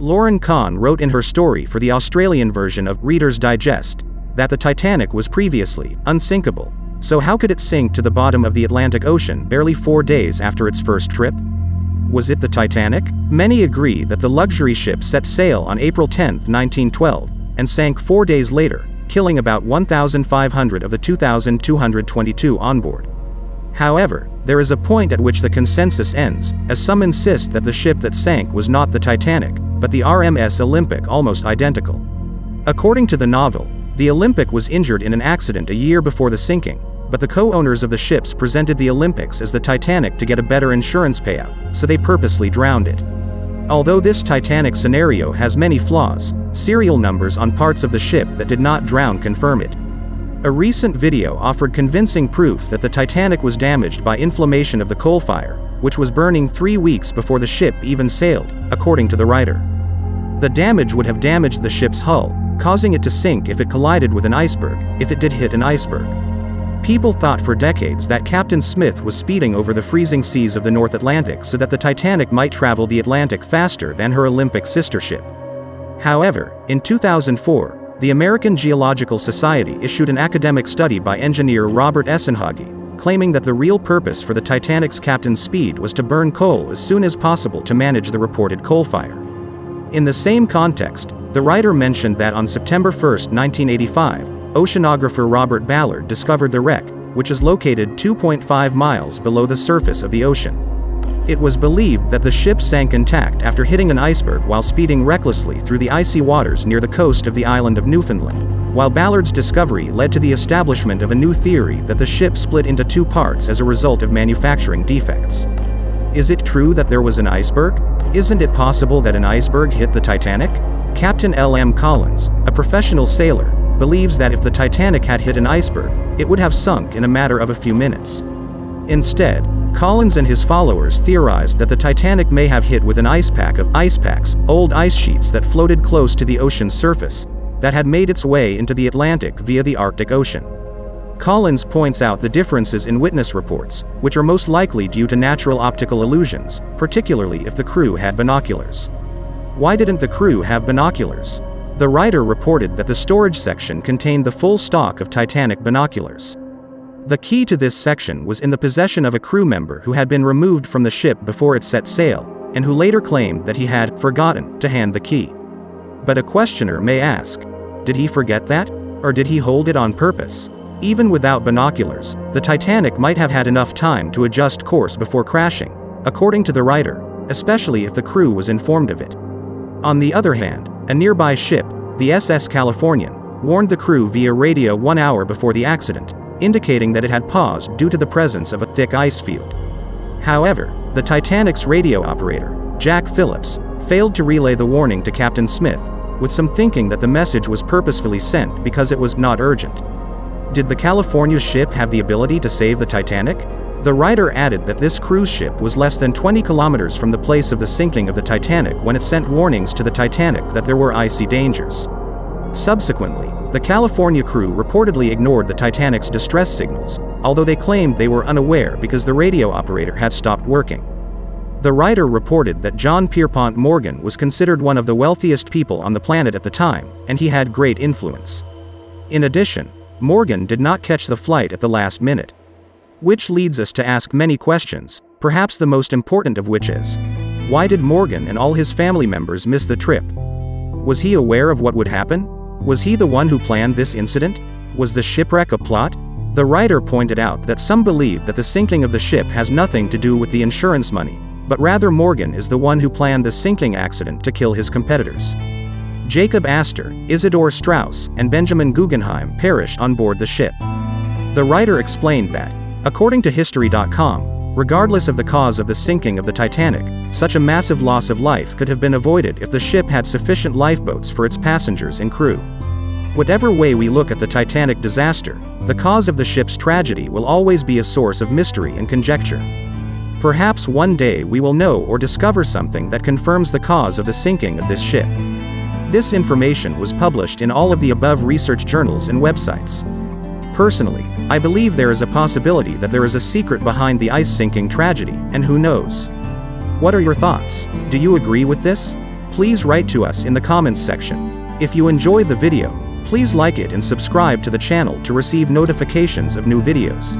Lauren Kahn wrote in her story for the Australian version of Reader's Digest that the Titanic was previously unsinkable, so how could it sink to the bottom of the Atlantic Ocean barely 4 days after its first trip? Was it the Titanic? Many agree that the luxury ship set sail on April 10, 1912, and sank 4 days later, killing about 1,500 of the 2,222 on board. However, there is a point at which the consensus ends, as some insist that the ship that sank was not the Titanic, but the RMS Olympic, almost identical. According to the novel, the Olympic was injured in an accident a year before the sinking, but the co-owners of the ships presented the Olympics as the Titanic to get a better insurance payout, so they purposely drowned it. Although this Titanic scenario has many flaws, serial numbers on parts of the ship that did not drown confirm it. A recent video offered convincing proof that the Titanic was damaged by inflammation of the coal fire, which was burning 3 weeks before the ship even sailed, according to the writer. The damage would have damaged the ship's hull, causing it to sink if it collided with an iceberg, if it did hit an iceberg. People thought for decades that Captain Smith was speeding over the freezing seas of the North Atlantic so that the Titanic might travel the Atlantic faster than her Olympic sister ship. However, in 2004, the American Geological Society issued an academic study by engineer Robert Essenhage, claiming that the real purpose for the Titanic's captain's speed was to burn coal as soon as possible to manage the reported coal fire. In the same context, the writer mentioned that on September 1, 1985, oceanographer Robert Ballard discovered the wreck, which is located 2.5 miles below the surface of the ocean. It was believed that the ship sank intact after hitting an iceberg while speeding recklessly through the icy waters near the coast of the island of Newfoundland, while Ballard's discovery led to the establishment of a new theory that the ship split into 2 parts as a result of manufacturing defects. Is it true that there was an iceberg? Isn't it possible that an iceberg hit the Titanic? Captain L.M. Collins, a professional sailor, believes that if the Titanic had hit an iceberg, it would have sunk in a matter of a few minutes. Instead, Collins and his followers theorized that the Titanic may have hit with an ice pack of ice packs, old ice sheets that floated close to the ocean's surface, that had made its way into the Atlantic via the Arctic Ocean. Collins points out the differences in witness reports, which are most likely due to natural optical illusions, particularly if the crew had binoculars. Why didn't the crew have binoculars? The writer reported that the storage section contained the full stock of Titanic binoculars. The key to this section was in the possession of a crew member who had been removed from the ship before it set sail, and who later claimed that he had forgotten to hand the key. But a questioner may ask, did he forget that? Or did he hold it on purpose? Even without binoculars, the Titanic might have had enough time to adjust course before crashing, according to the writer, especially if the crew was informed of it. On the other hand, a nearby ship, the SS Californian, warned the crew via radio 1 hour before the accident, indicating that it had paused due to the presence of a thick ice field. However, the Titanic's radio operator, Jack Phillips, failed to relay the warning to Captain Smith, with some thinking that the message was purposefully sent because it was not urgent. Did the California ship have the ability to save the Titanic? The writer added that this cruise ship was less than 20 kilometers from the place of the sinking of the Titanic when it sent warnings to the Titanic that there were icy dangers. Subsequently, the California crew reportedly ignored the Titanic's distress signals, although they claimed they were unaware because the radio operator had stopped working. The writer reported that John Pierpont Morgan was considered one of the wealthiest people on the planet at the time, and he had great influence. In addition, Morgan did not catch the flight at the last minute. Which leads us to ask many questions, perhaps the most important of which is, why did Morgan and all his family members miss the trip? Was he aware of what would happen? Was he the one who planned this incident? Was the shipwreck a plot? The writer pointed out that some believe that the sinking of the ship has nothing to do with the insurance money, but rather Morgan is the one who planned the sinking accident to kill his competitors. Jacob Astor, Isidor Straus, and Benjamin Guggenheim perished on board the ship. The writer explained that, according to History.com, regardless of the cause of the sinking of the Titanic, such a massive loss of life could have been avoided if the ship had sufficient lifeboats for its passengers and crew. Whatever way we look at the Titanic disaster, the cause of the ship's tragedy will always be a source of mystery and conjecture. Perhaps one day we will know or discover something that confirms the cause of the sinking of this ship. This information was published in all of the above research journals and websites. Personally, I believe there is a possibility that there is a secret behind the ice sinking tragedy, and who knows? What are your thoughts? Do you agree with this? Please write to us in the comments section. If you enjoyed the video, please like it and subscribe to the channel to receive notifications of new videos.